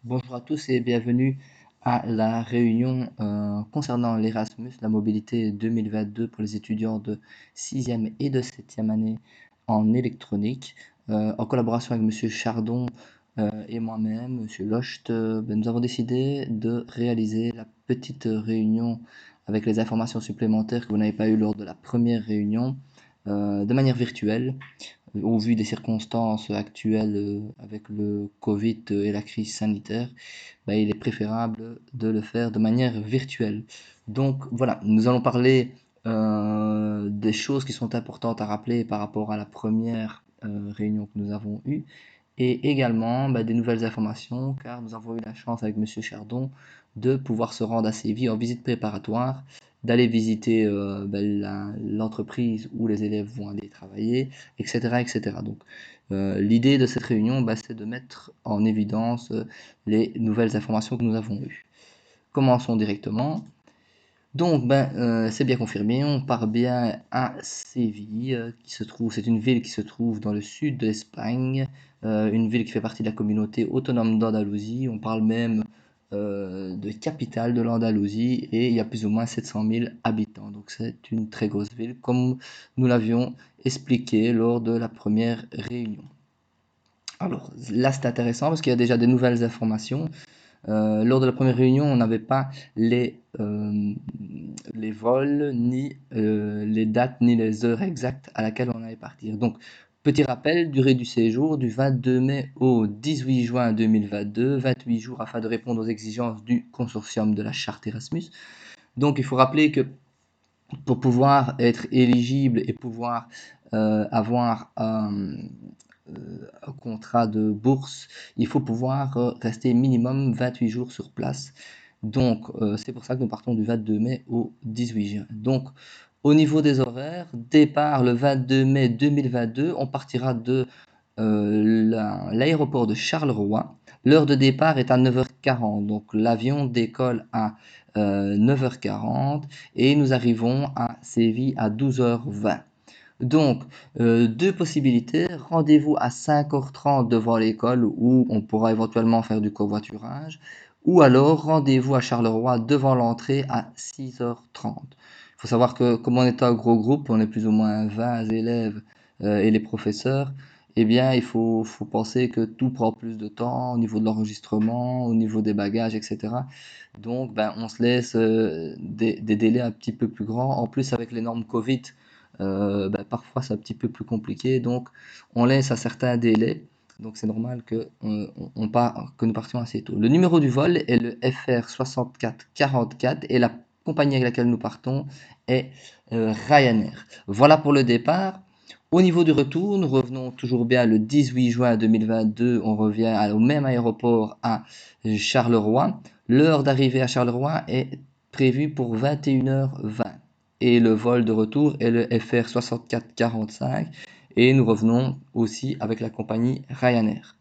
Bonjour à tous et bienvenue à la réunion concernant l'Erasmus, la mobilité 2022 pour les étudiants de sixième et de septième année en électronique, en collaboration avec Monsieur Chardon et moi-même, Monsieur Locht. Nous avons décidé de réaliser la petite réunion avec les informations supplémentaires que vous n'avez pas eues lors de la première réunion de manière virtuelle au vu des circonstances actuelles avec le Covid et la crise sanitaire, il est préférable de le faire de manière virtuelle. Donc voilà, nous allons parler des choses qui sont importantes à rappeler par rapport à la première réunion que nous avons eue et également des nouvelles informations car nous avons eu la chance avec Monsieur Chardon de pouvoir se rendre à Séville en visite préparatoire, d'aller visiter l'entreprise où les élèves vont aller travailler, etc. etc. Donc l'idée de cette réunion, c'est de mettre en évidence les nouvelles informations que nous avons eues. Commençons directement. Donc, c'est bien confirmé, on part bien à Séville, c'est une ville qui se trouve dans le sud de l'Espagne, une ville qui fait partie de la communauté autonome d'Andalousie. On parle même de capitale de l'Andalousie et il y a plus ou moins 700 000 habitants. Donc, c'est une très grosse ville, comme nous l'avions expliqué lors de la première réunion. Alors, là, c'est intéressant parce qu'il y a déjà des nouvelles informations. Lors de la première réunion, on n'avait pas les vols, ni les dates, ni les heures exactes à laquelle on allait partir. Donc, petit rappel, durée du séjour du 22 mai au 18 juin 2022, 28 jours afin de répondre aux exigences du consortium de la charte Erasmus. Donc, il faut rappeler que pour pouvoir être éligible et pouvoir avoir un contrat de bourse, il faut pouvoir rester minimum 28 jours sur place. Donc, c'est pour ça que nous partons du 22 mai au 18 juin. Donc, au niveau des horaires, départ le 22 mai 2022, on partira de l'aéroport de Charleroi. L'heure de départ est à 9h40, donc l'avion décolle à 9h40 et nous arrivons à Séville à 12h20. Donc, deux possibilités. Rendez-vous à 5h30 devant l'école où on pourra éventuellement faire du covoiturage. Ou alors rendez-vous à Charleroi devant l'entrée à 6h30. Il faut savoir que comme on est un gros groupe, on est plus ou moins 20 élèves et les professeurs, eh bien il faut penser que tout prend plus de temps au niveau de l'enregistrement, au niveau des bagages, etc. Donc on se laisse des délais un petit peu plus grands. En plus avec les normes Covid, parfois c'est un petit peu plus compliqué, donc on laisse à certains délais. Donc c'est normal que nous partions assez tôt. Le numéro du vol est le FR 6444 et la compagnie avec laquelle nous partons est Ryanair. Voilà pour le départ. Au niveau du retour, nous revenons toujours bien le 18 juin 2022. On revient au même aéroport à Charleroi. L'heure d'arrivée à Charleroi est prévue pour 21h20 et le vol de retour est le FR 6445 et nous revenons aussi avec la compagnie Ryanair.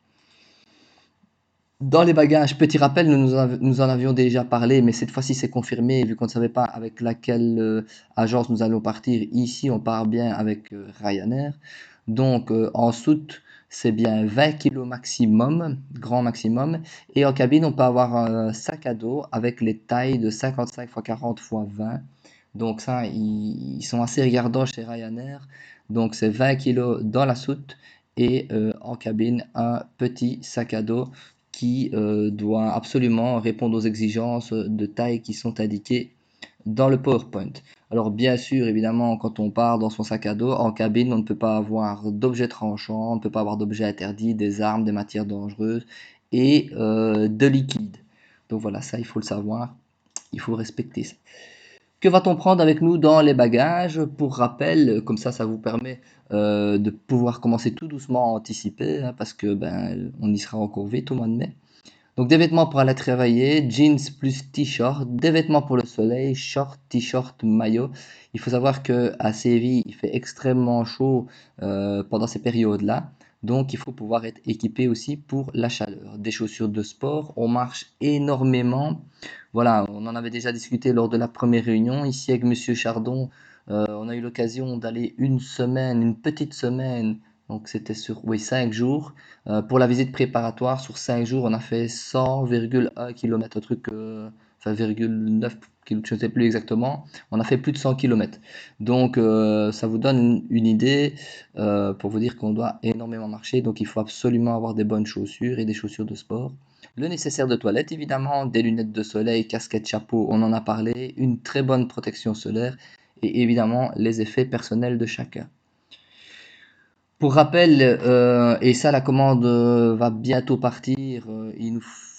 Dans les bagages, petit rappel, nous en avions déjà parlé, mais cette fois-ci c'est confirmé, vu qu'on ne savait pas avec laquelle agence nous allons partir. Ici, on part bien avec Ryanair. Donc, en soute, c'est bien 20 kg maximum, grand maximum. Et en cabine, on peut avoir un sac à dos avec les tailles de 55 x 40 x 20. Donc ça, ils sont assez regardants chez Ryanair. Donc c'est 20 kg dans la soute et en cabine, un petit sac à dos qui doit absolument répondre aux exigences de taille qui sont indiquées dans le PowerPoint. Alors bien sûr, évidemment, quand on part dans son sac à dos, en cabine, on ne peut pas avoir d'objets tranchants, on ne peut pas avoir d'objets interdits, des armes, des matières dangereuses et de liquide. Donc voilà, ça, il faut le savoir, il faut respecter ça. Que va-t-on prendre avec nous dans les bagages? Pour rappel, comme ça vous permet de pouvoir commencer tout doucement à anticiper, hein, parce que on y sera encore vite au mois de mai. Donc des vêtements pour aller travailler, jeans plus t-shirt, des vêtements pour le soleil, short, t-shirt, maillot. Il faut savoir que à Séville, il fait extrêmement chaud pendant ces périodes-là. Donc il faut pouvoir être équipé aussi pour la chaleur. Des chaussures de sport, on marche énormément. Voilà, on en avait déjà discuté lors de la première réunion. Ici avec Monsieur Chardon, on a eu l'occasion d'aller une semaine, une petite semaine Donc c'était sur, oui, 5 jours. Pour la visite préparatoire, sur 5 jours, on a fait 100,1 km, un truc, enfin, 0,9 km, je ne sais plus exactement. On a fait plus de 100 km. Donc ça vous donne une idée pour vous dire qu'on doit énormément marcher. Donc il faut absolument avoir des bonnes chaussures et des chaussures de sport. Le nécessaire de toilette, évidemment, des lunettes de soleil, casquette, chapeau, on en a parlé, une très bonne protection solaire et évidemment les effets personnels de chacun. Pour rappel, et ça la commande va bientôt partir,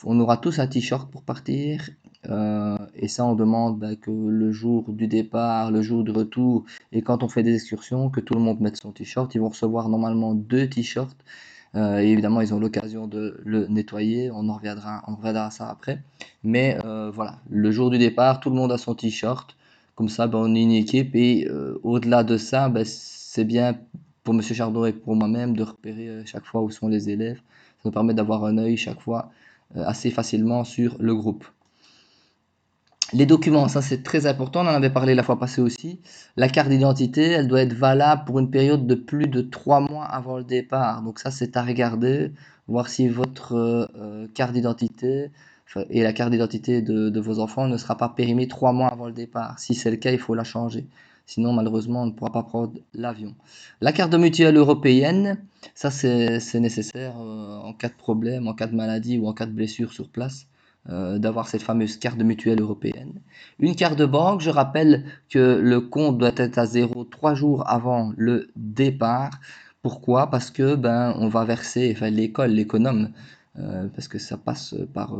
on aura tous un t-shirt pour partir, et ça on demande que le jour du départ, le jour du retour, et quand on fait des excursions, que tout le monde mette son t-shirt. Ils vont recevoir normalement deux t-shirts, et évidemment ils ont l'occasion de le nettoyer, on reviendra à ça après. Mais voilà, le jour du départ, tout le monde a son t-shirt, comme ça on est une équipe, et au-delà de ça, c'est bien pour Monsieur Chardon et pour moi-même de repérer chaque fois où sont les élèves. Ça nous permet d'avoir un œil chaque fois assez facilement sur le groupe. Les documents, ça c'est très important, on en avait parlé la fois passée aussi. La carte d'identité, elle doit être valable pour une période de plus de 3 mois avant le départ. Donc ça c'est à regarder, voir si votre carte d'identité et la carte d'identité de vos enfants ne sera pas périmée 3 mois avant le départ. Si c'est le cas, il faut la changer. Sinon, malheureusement, on ne pourra pas prendre l'avion. La carte de mutuelle européenne, ça c'est nécessaire en cas de problème, en cas de maladie ou en cas de blessure sur place, d'avoir cette fameuse carte de mutuelle européenne. Une carte de banque, je rappelle que le compte doit être à zéro 3 jours avant le départ. Pourquoi? Parce que on va verser, enfin l'école, l'économe, parce que ça passe par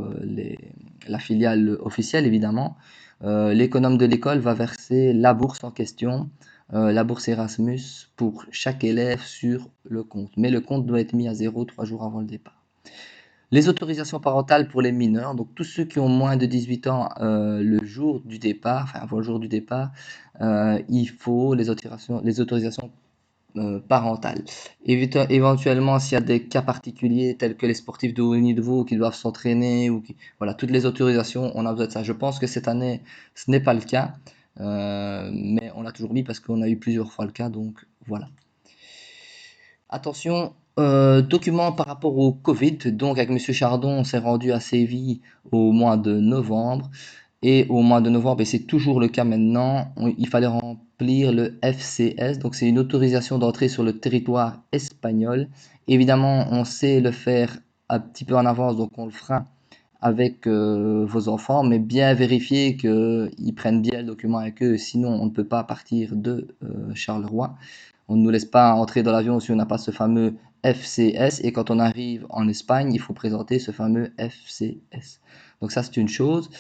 la filiale officielle évidemment. L'économe de l'école va verser la bourse en question, la bourse Erasmus pour chaque élève sur le compte. Mais le compte doit être mis à zéro 3 jours avant le départ. Les autorisations parentales pour les mineurs, donc tous ceux qui ont moins de 18 ans le jour du départ, enfin avant le jour du départ, il faut les autorisations parentales. Éventuellement, s'il y a des cas particuliers tels que les sportifs de haut niveau qui doivent s'entraîner, voilà, toutes les autorisations, on a besoin de ça. Je pense que cette année, ce n'est pas le cas, mais on l'a toujours mis parce qu'on a eu plusieurs fois le cas, donc voilà. Attention, documents par rapport au Covid. Donc, avec Monsieur Chardon, on s'est rendu à Séville au mois de novembre. Et au mois de novembre, et c'est toujours le cas maintenant, il fallait remplir le FCS. Donc, c'est une autorisation d'entrée sur le territoire espagnol. Évidemment, on sait le faire un petit peu en avance, donc on le fera avec vos enfants, mais bien vérifier qu'ils prennent bien le document avec eux. Sinon, on ne peut pas partir de Charleroi. On ne nous laisse pas entrer dans l'avion si on n'a pas ce fameux FCS. Et quand on arrive en Espagne, il faut présenter ce fameux FCS. Donc ça, c'est une chose.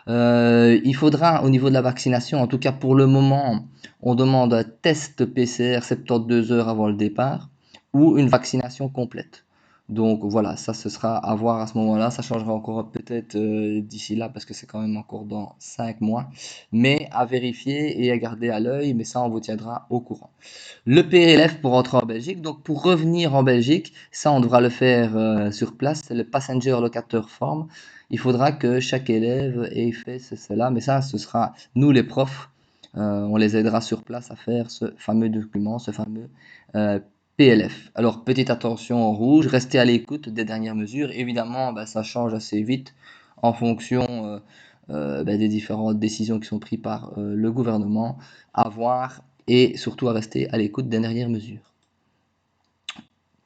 Il faudra, au niveau de la vaccination, en tout cas pour le moment, on demande un test PCR 72 heures avant le départ ou une vaccination complète. Donc voilà, ça ce sera à voir à ce moment-là. Ça changera encore peut-être d'ici là parce que c'est quand même encore dans 5 mois. Mais à vérifier et à garder à l'œil, mais ça on vous tiendra au courant. Le PLF pour rentrer en Belgique. Donc pour revenir en Belgique, ça on devra le faire sur place. C'est le Passenger Locator Form. Il faudra que chaque élève ait fait cela, mais ça ce sera nous les profs. On les aidera sur place à faire ce fameux document, ce fameux PLF. Alors petite attention en rouge, restez à l'écoute des dernières mesures. Évidemment, ça change assez vite en fonction des différentes décisions qui sont prises par le gouvernement. À voir et surtout à rester à l'écoute des dernières mesures.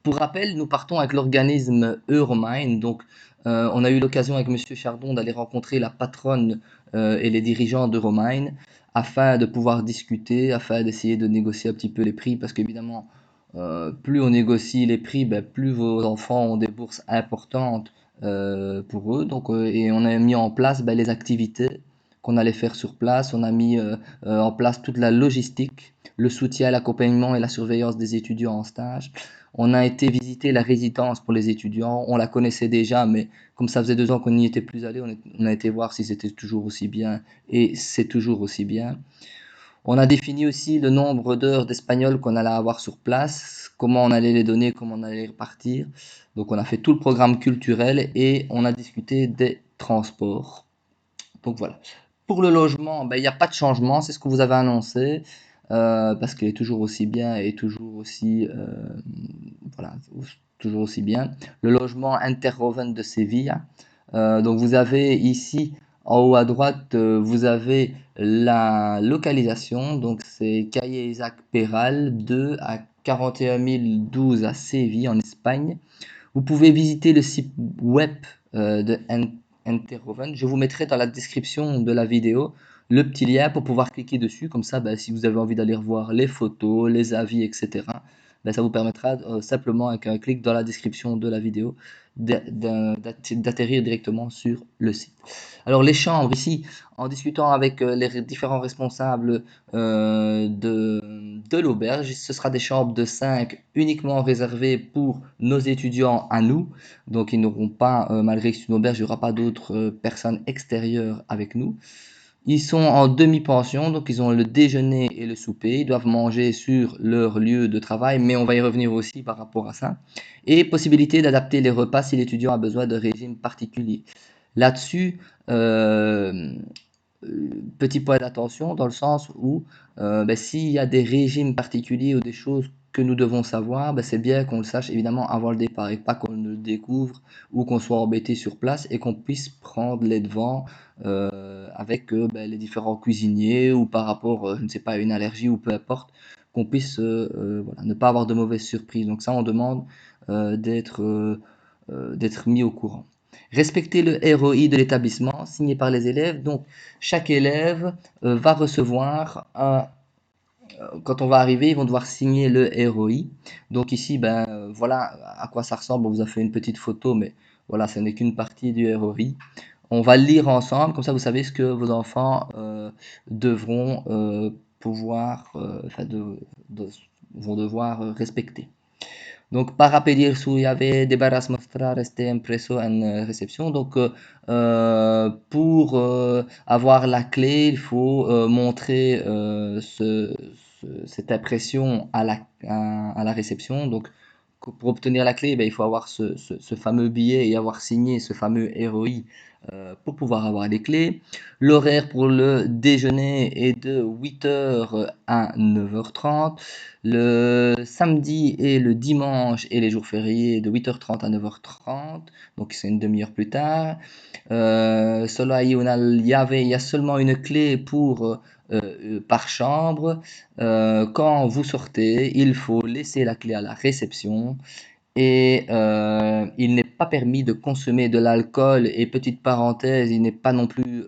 Pour rappel, nous partons avec l'organisme Euromine. Donc, on a eu l'occasion avec Monsieur Chardon d'aller rencontrer la patronne et les dirigeants d'Euromine afin de pouvoir discuter, afin d'essayer de négocier un petit peu les prix, parce qu'évidemment, plus on négocie les prix, plus vos enfants ont des bourses importantes pour eux. Donc, et on a mis en place les activités qu'on allait faire sur place. On a mis en place toute la logistique, le soutien, l'accompagnement et la surveillance des étudiants en stage. On a été visiter la résidence pour les étudiants. On la connaissait déjà, mais comme ça faisait 2 ans qu'on n'y était plus allé, on a été voir si c'était toujours aussi bien. Et c'est toujours aussi bien. On a défini aussi le nombre d'heures d'espagnol qu'on allait avoir sur place, comment on allait les donner, comment on allait les repartir. Donc on a fait tout le programme culturel et on a discuté des transports. Donc voilà. Pour le logement, il n'y a pas de changement, c'est ce que vous avez annoncé. parce qu'il est toujours aussi bien et toujours aussi, voilà, toujours aussi bien. Le logement Interroven de Séville. Donc vous avez ici en haut à droite, vous avez la localisation. Donc c'est Calle Isaac Peral 2 à 41 012 à Séville en Espagne. Vous pouvez visiter le site web de Interroven. Je vous mettrai dans la description de la vidéo le petit lien pour pouvoir cliquer dessus. Comme ça, ben, si vous avez envie d'aller revoir les photos, les avis, etc., ben, ça vous permettra simplement avec un clic dans la description de la vidéo d'atterrir directement sur le site. Alors les chambres ici, en discutant avec les différents responsables de l'auberge, ce sera des chambres de 5 uniquement réservées pour nos étudiants à nous. Donc ils n'auront pas, malgré que c'est une auberge, il n'y aura pas d'autres personnes extérieures avec nous. Ils sont en demi-pension, donc ils ont le déjeuner et le souper. Ils doivent manger sur leur lieu de travail, mais on va y revenir aussi par rapport à ça. Et possibilité d'adapter les repas si l'étudiant a besoin de régime particulier. Là-dessus, euh, petit point d'attention dans le sens où ben, s'il y a des régimes particuliers ou des choses que nous devons savoir, ben, c'est bien qu'on le sache évidemment avant le départ et pas qu'on le découvre ou qu'on soit embêté sur place et qu'on puisse prendre les devants avec ben, les différents cuisiniers ou par rapport, je ne sais pas, à une allergie ou peu importe, qu'on puisse voilà, ne pas avoir de mauvaises surprises. Donc ça, on demande d'être mis au courant. Respecter le ROI de l'établissement signé par les élèves. Donc, chaque élève va recevoir quand on va arriver, ils vont devoir signer le ROI. Donc ici, ben voilà à quoi ça ressemble. On vous a fait une petite photo, mais voilà, ce n'est qu'une partie du ROI. On va le lire ensemble, comme ça vous savez ce que vos enfants devront pouvoir, vont devoir respecter. Donc, para pedir su llave deberás mostrar este impreso en réception. Donc, pour avoir la clé, il faut montrer cette impression à la réception. Donc, pour obtenir la clé, ben, il faut avoir ce fameux billet et avoir signé ce fameux ROI pour pouvoir avoir les clés. L'horaire pour le déjeuner est de 8h à 9h30. Le samedi et le dimanche et les jours fériés de 8h30 à 9h30, donc c'est une demi-heure plus tard. Solo hay una llave, il y a seulement une clé pour par chambre. Quand vous sortez, il faut laisser la clé à la réception et il n'est pas permis de consommer de l'alcool et petite parenthèse, il n'est pas non plus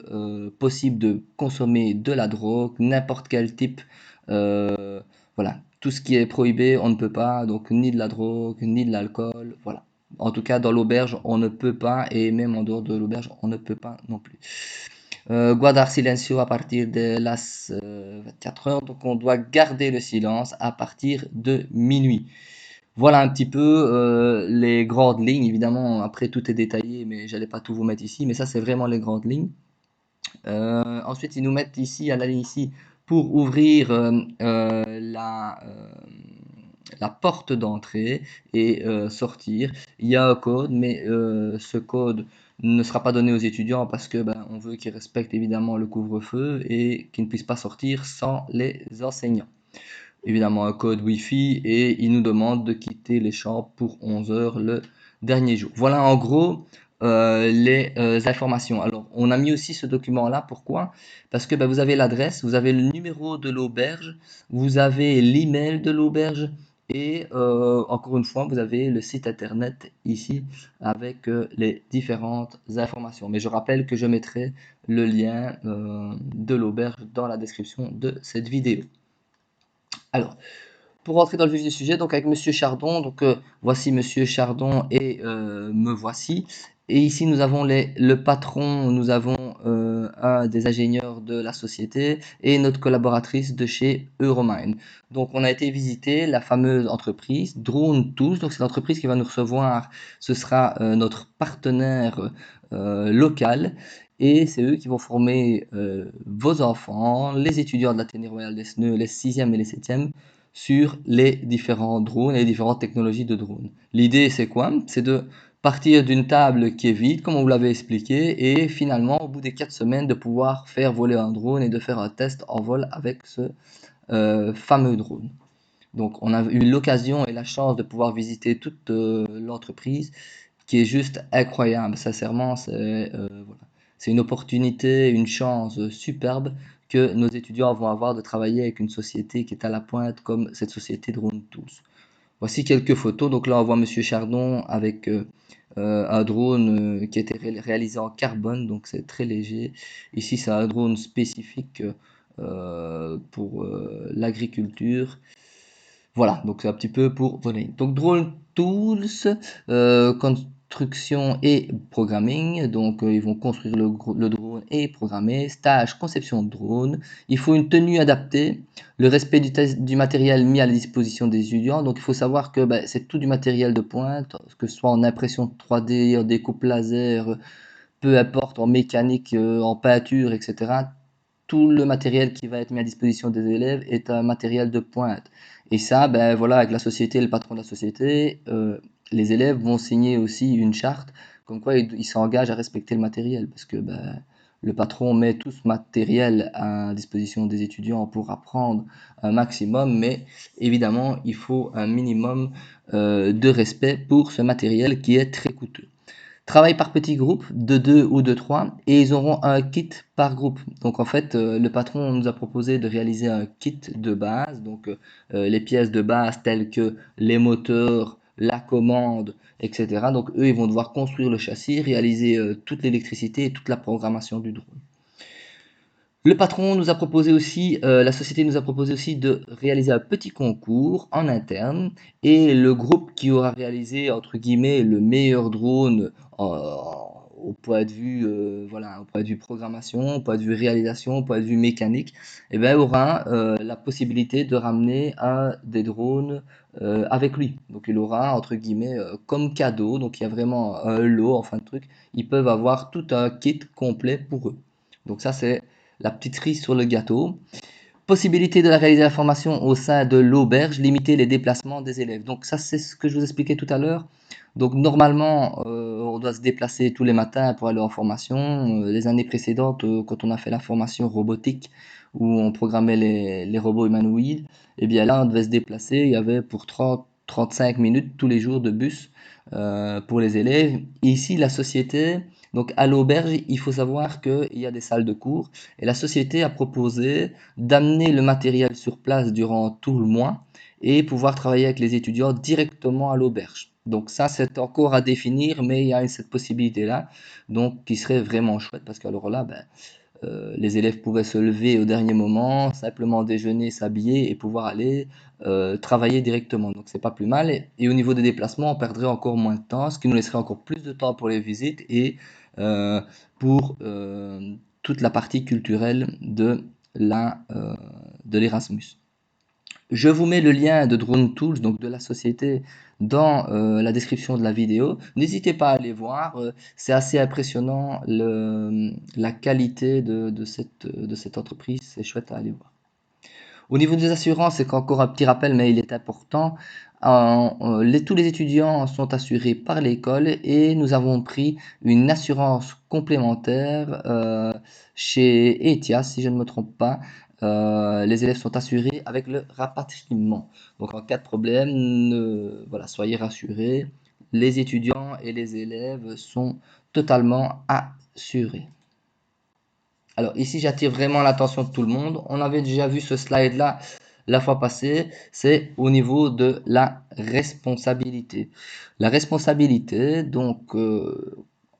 possible de consommer de la drogue, n'importe quel type, voilà, tout ce qui est prohibé, on ne peut pas, donc ni de la drogue, ni de l'alcool, voilà. En tout cas, dans l'auberge, on ne peut pas, et même en dehors de l'auberge, on ne peut pas non plus. Guardar silencio à partir de las 24 heures, donc on doit garder le silence à partir de minuit. Voilà un petit peu les grandes lignes. Évidemment, après tout est détaillé, mais j'allais pas tout vous mettre ici. Mais ça, c'est vraiment les grandes lignes. Ensuite, ils nous mettent ici, à la ligne ici, pour ouvrir la porte d'entrée et sortir. Il y a un code, mais ce code ne sera pas donné aux étudiants parce que ben, on veut qu'ils respectent évidemment le couvre-feu et qu'ils ne puissent pas sortir sans les enseignants. Évidemment un code Wi-Fi et il nous demande de quitter les chambres pour 11 heures le dernier jour. Voilà en gros les informations. Alors on a mis aussi ce document-là, pourquoi? Parce que ben, vous avez l'adresse, vous avez le numéro de l'auberge, vous avez l'email de l'auberge et encore une fois vous avez le site internet ici avec les différentes informations. Mais je rappelle que je mettrai le lien de l'auberge dans la description de cette vidéo. Alors, pour rentrer dans le vif du sujet, donc avec Monsieur Chardon, donc voici Monsieur Chardon et me voici. Et ici nous avons le patron, nous avons un des ingénieurs de la société et notre collaboratrice de chez Euromind. Donc on a été visiter la fameuse entreprise Drone Tools, donc c'est l'entreprise qui va nous recevoir, ce sera notre partenaire local. Et c'est eux qui vont former vos enfants, les étudiants de l'Athénée Royal d'Esneux, les 6e et les 7e, sur les différents drones et les différentes technologies de drones. L'idée, c'est quoi? C'est de partir d'une table qui est vide, comme on vous l'avait expliqué, et finalement, au bout des 4 semaines, de pouvoir faire voler un drone et de faire un test en vol avec fameux drone. Donc, on a eu l'occasion et la chance de pouvoir visiter toute l'entreprise qui est juste incroyable. Sincèrement, voilà. C'est une opportunité, une chance superbe que nos étudiants vont avoir de travailler avec une société qui est à la pointe comme cette société Drone Tools. Voici quelques photos. Donc là, on voit Monsieur Chardon avec un drone qui a été réalisé en carbone, donc c'est très léger. Ici, c'est un drone spécifique pour l'agriculture. Voilà, donc c'est un petit peu pour donner. Donc Drone Tools, construction et programming. Donc ils vont construire le drone et programmer. Stage, conception de drone. Il faut une tenue adaptée, le respect du matériel mis à la disposition des étudiants. Donc il faut savoir que ben, c'est tout du matériel de pointe, que ce soit en impression 3D, en découpe laser, peu importe, en mécanique, en peinture, etc. Tout le matériel qui va être mis à disposition des élèves est un matériel de pointe. Et ça, ben voilà, avec la société, le patron de la société, les élèves vont signer aussi une charte, comme quoi ils s'engagent à respecter le matériel, parce que ben, le patron met tout ce matériel à disposition des étudiants pour apprendre un maximum, mais évidemment, il faut un minimum de respect pour ce matériel qui est très coûteux. Travail par petits groupes de 2 ou de 3 et ils auront un kit par groupe. Donc en fait, le patron nous a proposé de réaliser un kit de base, donc les pièces de base telles que les moteurs, la commande, etc. Donc eux, ils vont devoir construire le châssis, réaliser toute l'électricité et toute la programmation du drone. Le patron nous a proposé aussi, la société nous a proposé aussi de réaliser un petit concours en interne et le groupe qui aura réalisé, entre guillemets, le meilleur drone au point de vue, voilà, au point de vue programmation, au point de vue réalisation, au point de vue mécanique, eh ben, aura la possibilité de ramener un des drones avec lui. Donc il aura, entre guillemets, comme cadeau, donc il y a vraiment un lot, enfin de truc, ils peuvent avoir tout un kit complet pour eux. Donc ça, c'est la petite cerise sur le gâteau. Possibilité de réaliser la formation au sein de l'auberge, limiter les déplacements des élèves. Donc ça, c'est ce que je vous expliquais tout à l'heure. Donc normalement, on doit se déplacer tous les matins pour aller en formation. Les années précédentes, quand on a fait la formation robotique, où on programmait les robots humanoïdes, et bien là, on devait se déplacer. Il y avait pour 30-35 minutes tous les jours de bus pour les élèves. Et ici, la société, donc à l'auberge, il faut savoir qu'il y a des salles de cours. Et la société a proposé d'amener le matériel sur place durant tout le mois et pouvoir travailler avec les étudiants directement à l'auberge. Donc ça, c'est encore à définir, mais il y a cette possibilité-là, donc qui serait vraiment chouette parce qu'alors là, ben, les élèves pourraient se lever au dernier moment, simplement déjeuner, s'habiller et pouvoir aller travailler directement. Donc c'est pas plus mal. Et au niveau des déplacements, on perdrait encore moins de temps, ce qui nous laisserait encore plus de temps pour les visites et euh, pour toute la partie culturelle de l'Erasmus. Je vous mets le lien de Drone Tools, donc de la société, dans la description de la vidéo. N'hésitez pas à aller voir, c'est assez impressionnant la qualité de cette entreprise, c'est chouette à aller voir. Au niveau des assurances, c'est encore un petit rappel, mais il est important. Tous les étudiants sont assurés par l'école et nous avons pris une assurance complémentaire chez ETIAS, si je ne me trompe pas. Les élèves sont assurés avec le rapatriement. Donc en cas de problème, voilà, soyez rassurés. Les étudiants et les élèves sont totalement assurés. Alors ici, j'attire vraiment l'attention de tout le monde. On avait déjà vu ce slide-là la fois passée. C'est au niveau de la responsabilité. La responsabilité, donc,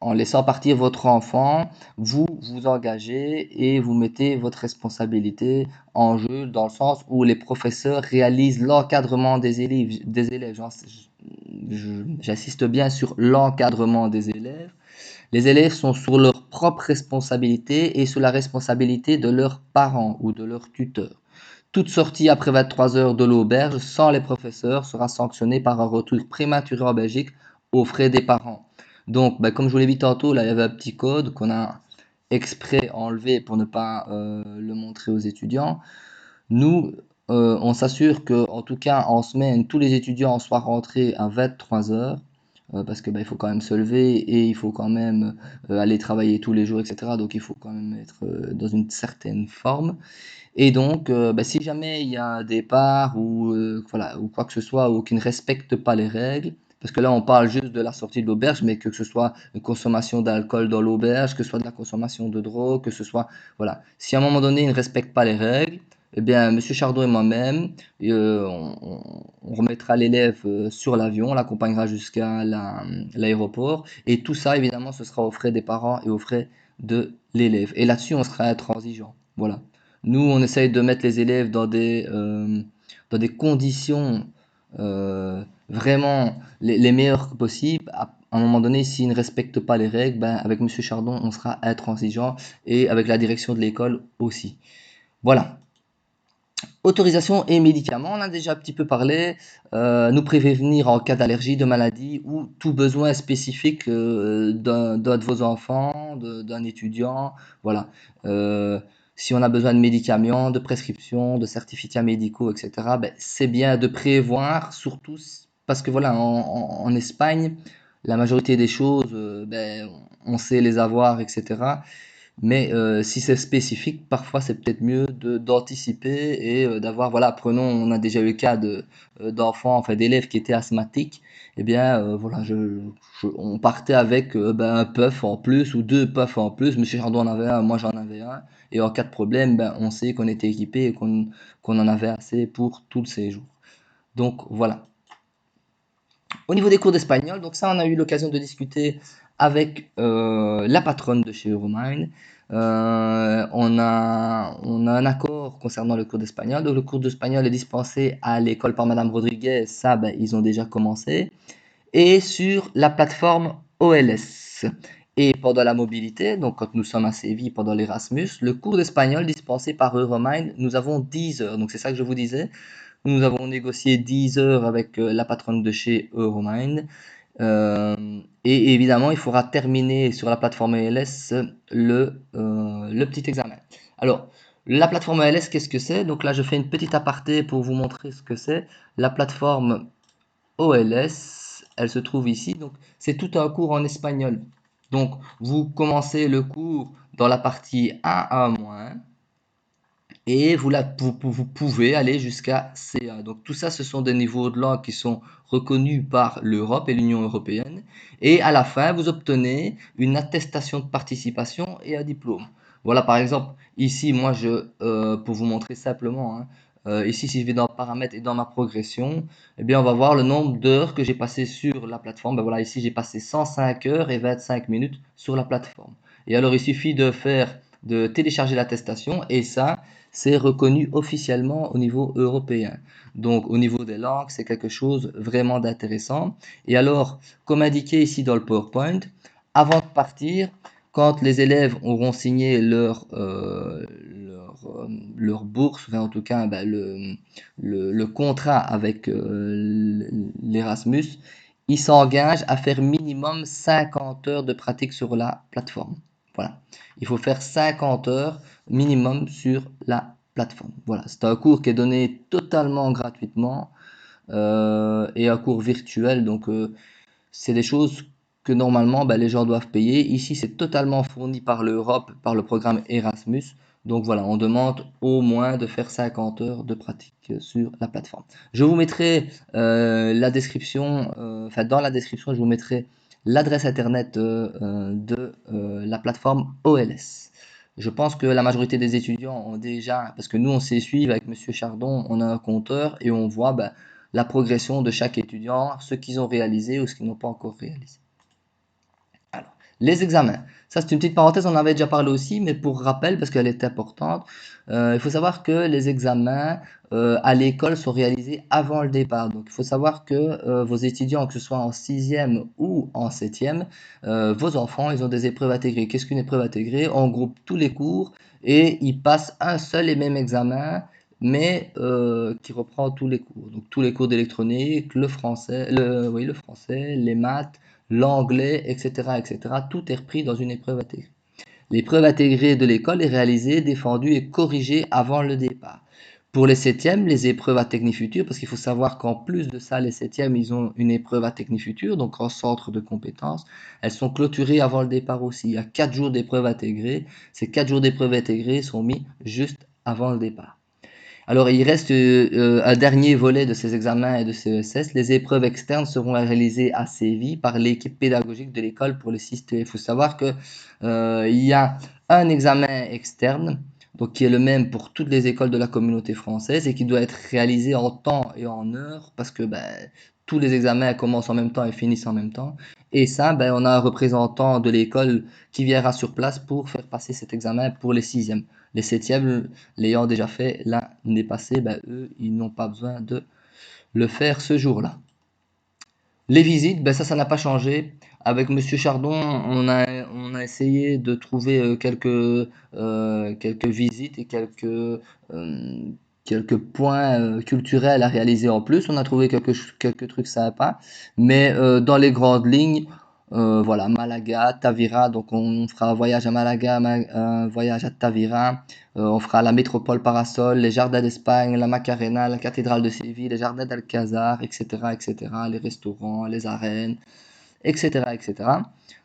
en laissant partir votre enfant, vous vous engagez et vous mettez votre responsabilité en jeu dans le sens où les professeurs réalisent l'encadrement des élèves. J'insiste bien sur l'encadrement des élèves. Les élèves sont sur leur propre responsabilité et sous la responsabilité de leurs parents ou de leurs tuteurs. Toute sortie après 23 heures de l'auberge sans les professeurs sera sanctionnée par un retour prématuré en Belgique aux frais des parents. Donc, ben, comme je vous l'ai dit tantôt, là, il y avait un petit code qu'on a exprès enlevé pour ne pas le montrer aux étudiants. Nous, on s'assure que, en tout cas, en semaine, tous les étudiants soient rentrés à 23 heures. parce que, bah, il faut quand même se lever et il faut quand même, aller travailler tous les jours et cetera. Donc il faut quand même être, dans une certaine forme et donc bah, si jamais il y a un départ ou voilà, ou quoi que ce soit, ou qui ne respecte pas les règles, parce que là on parle juste de la sortie de l'auberge, mais que ce soit une consommation d'alcool dans l'auberge, que ce soit de la consommation de drogue, que ce soit voilà. Si à un moment donné il ne respecte pas les règles, eh bien Monsieur Chardon et moi-même, on remettra l'élève sur l'avion, on l'accompagnera jusqu'à l'aéroport, et tout ça évidemment ce sera aux frais des parents et aux frais de l'élève. Et là-dessus on sera intransigeant. Voilà. Nous, on essaye de mettre les élèves dans des conditions vraiment les meilleures possibles. À un moment donné, s'ils ne respectent pas les règles, ben, avec Monsieur Chardon, on sera intransigeant et avec la direction de l'école aussi. Voilà. Autorisation et médicaments, on en a déjà un petit peu parlé. Nous prévenir en cas d'allergie, de maladie ou tout besoin spécifique d'un de vos enfants, d'un étudiant. Voilà. Euh, Si on a besoin de médicaments, de prescriptions, de certificats médicaux, etc., ben, c'est bien de prévoir, surtout parce que voilà, en Espagne, la majorité des choses, ben, on sait les avoir, etc. Mais si c'est spécifique, parfois c'est peut-être mieux d'anticiper et d'avoir, voilà, prenons, on a déjà eu le cas d'enfants, enfin d'élèves qui étaient asthmatiques, eh bien voilà, on partait avec ben, un puff en plus ou deux puffs en plus, Monsieur Chardon en avait un, moi j'en avais un, et en cas de problème, ben, on sait qu'on était équipé et qu'on en avait assez pour tout le séjour. Donc voilà. Au niveau des cours d'espagnol, donc ça, on a eu l'occasion de discuter avec la patronne de chez Euromine. On a un accord concernant le cours d'espagnol. Donc, le cours d'espagnol est dispensé à l'école par Madame Rodriguez. Ça, ben, ils ont déjà commencé. Et sur la plateforme OLS. Et pendant la mobilité, donc quand nous sommes à Séville pendant l'Erasmus, le cours d'espagnol dispensé par Euromine, nous avons 10 heures. Donc, c'est ça que je vous disais. Nous avons négocié 10 heures avec la patronne de chez Euromine. Et évidemment, il faudra terminer sur la plateforme ELS le petit examen. Alors, la plateforme ELS, qu'est-ce que c'est? Donc là, je fais une petite aparté pour vous montrer ce que c'est. La plateforme OLS, elle se trouve ici. Donc, c'est tout un cours en espagnol. Donc, vous commencez le cours dans la partie 1A-, et vous pouvez aller jusqu'à C1. Donc tout ça, ce sont des niveaux de langue qui sont reconnus par l'Europe et l'Union européenne. Et à la fin, vous obtenez une attestation de participation et un diplôme. Voilà, par exemple, ici, moi, pour vous montrer simplement, hein, ici, si je vais dans paramètres et dans ma progression, eh bien, on va voir le nombre d'heures que j'ai passé sur la plateforme. Ben voilà, ici, j'ai passé 105 heures et 25 minutes sur la plateforme. Et alors, il suffit de télécharger l'attestation et ça, c'est reconnu officiellement au niveau européen. Donc au niveau des langues, c'est quelque chose vraiment d'intéressant. Et alors, comme indiqué ici dans le PowerPoint, avant de partir, quand les élèves auront signé leur bourse, enfin en tout cas ben, le contrat avec l'Erasmus, ils s'engagent à faire minimum 50 heures de pratique sur la plateforme. Voilà. Il faut faire 50 heures minimum sur la plateforme. Voilà, c'est un cours qui est donné totalement gratuitement et un cours virtuel. Donc, c'est des choses que normalement ben, les gens doivent payer. Ici, c'est totalement fourni par l'Europe, par le programme Erasmus. Donc voilà, on demande au moins de faire 50 heures de pratique sur la plateforme. Je vous mettrai la description, enfin dans la description, je vous mettrai l'adresse internet de la plateforme OLS. Je pense que la majorité des étudiants ont déjà, parce que nous on sait suivre avec Monsieur Chardon, on a un compteur et on voit ben, la progression de chaque étudiant, ce qu'ils ont réalisé ou ce qu'ils n'ont pas encore réalisé. Alors, les examens. Ça, c'est une petite parenthèse, on en avait déjà parlé aussi, mais pour rappel, parce qu'elle est importante, il faut savoir que les examens à l'école sont réalisés avant le départ. Donc, il faut savoir que vos étudiants, que ce soit en sixième ou en septième, vos enfants, ils ont des épreuves intégrées. Qu'est-ce qu'une épreuve intégrée? On groupe tous les cours et ils passent un seul et même examen, mais qui reprend tous les cours. Donc, tous les cours d'électronique, le français, oui, le français, les maths, l'anglais, etc., etc. Tout est repris dans une épreuve intégrée. L'épreuve intégrée de l'école est réalisée, défendue et corrigée avant le départ. Pour les septièmes, les épreuves à Technifutur, parce qu'il faut savoir qu'en plus de ça, les septièmes, ils ont une épreuve à Technifutur, donc en centre de compétences. Elles sont clôturées avant le départ aussi. Il y a 4 jours d'épreuves intégrées. Ces 4 jours d'épreuves intégrées sont mis juste avant le départ. Alors, il reste un dernier volet de ces examens et de ces ESS. Les épreuves externes seront réalisées à Séville par l'équipe pédagogique de l'école pour le 6T. Il faut savoir que il y a un examen externe, donc qui est le même pour toutes les écoles de la communauté française et qui doit être réalisé en temps et en heure parce que tous les examens commencent en même temps et finissent en même temps. Et ça, on a un représentant de l'école qui viendra sur place pour faire passer cet examen pour les sixièmes. Les septièmes, l'ayant déjà fait l'année passée, eux, ils n'ont pas besoin de le faire ce jour-là. Les visites, ça n'a pas changé. Avec Monsieur Chardon, on a essayé de trouver quelques visites et quelques points culturels à réaliser en plus. On a trouvé quelques trucs sympas, mais dans les grandes lignes, voilà, Malaga, Tavira, donc on fera un voyage à Malaga, un voyage à Tavira, on fera la métropole Parasol, les jardins d'Espagne, la Macarena, la cathédrale de Séville, les jardins d'Alcazar, etc., etc., les restaurants, les arènes, etc., etc.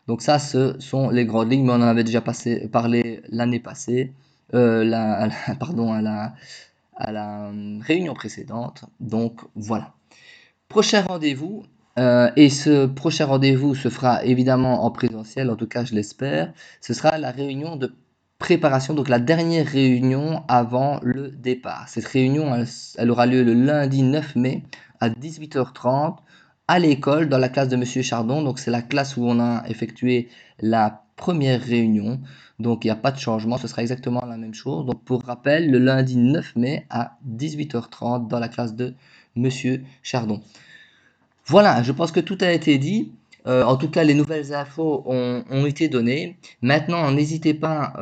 Donc ça, ce sont les grandes lignes, mais on en avait déjà parlé l'année passée, pardon, à la réunion précédente. Donc voilà. Prochain rendez-vous, et ce prochain rendez-vous se fera évidemment en présentiel, en tout cas je l'espère. Ce sera la réunion de préparation, donc la dernière réunion avant le départ. Cette réunion, elle aura lieu le lundi 9 mai à 18h30 à l'école, dans la classe de Monsieur Chardon. Donc c'est la classe où on a effectué la première réunion. Donc il n'y a pas de changement, ce sera exactement la même chose. Donc pour rappel, le lundi 9 mai à 18h30 dans la classe de Monsieur Chardon. Voilà, je pense que tout a été dit. En tout cas, les nouvelles infos ont été données. Maintenant, n'hésitez pas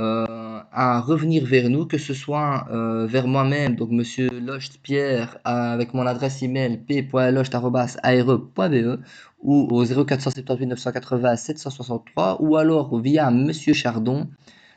à revenir vers nous, que ce soit vers moi-même, donc Monsieur Locht Pierre, avec mon adresse email p.locht@are.be ou au 0478 980 763, ou alors via Monsieur Chardon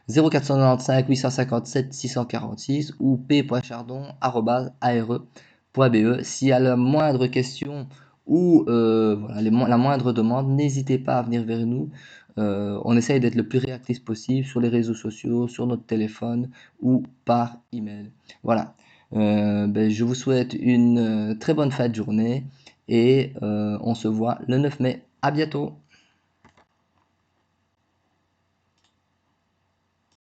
0495 857 646 ou p.chardon@are.be. S'il y a la moindre question ou voilà, la moindre demande, n'hésitez pas à venir vers nous. On essaye d'être le plus réactif possible sur les réseaux sociaux, sur notre téléphone ou par email. Voilà. Je vous souhaite une très bonne fin de journée et on se voit le 9 mai. À bientôt.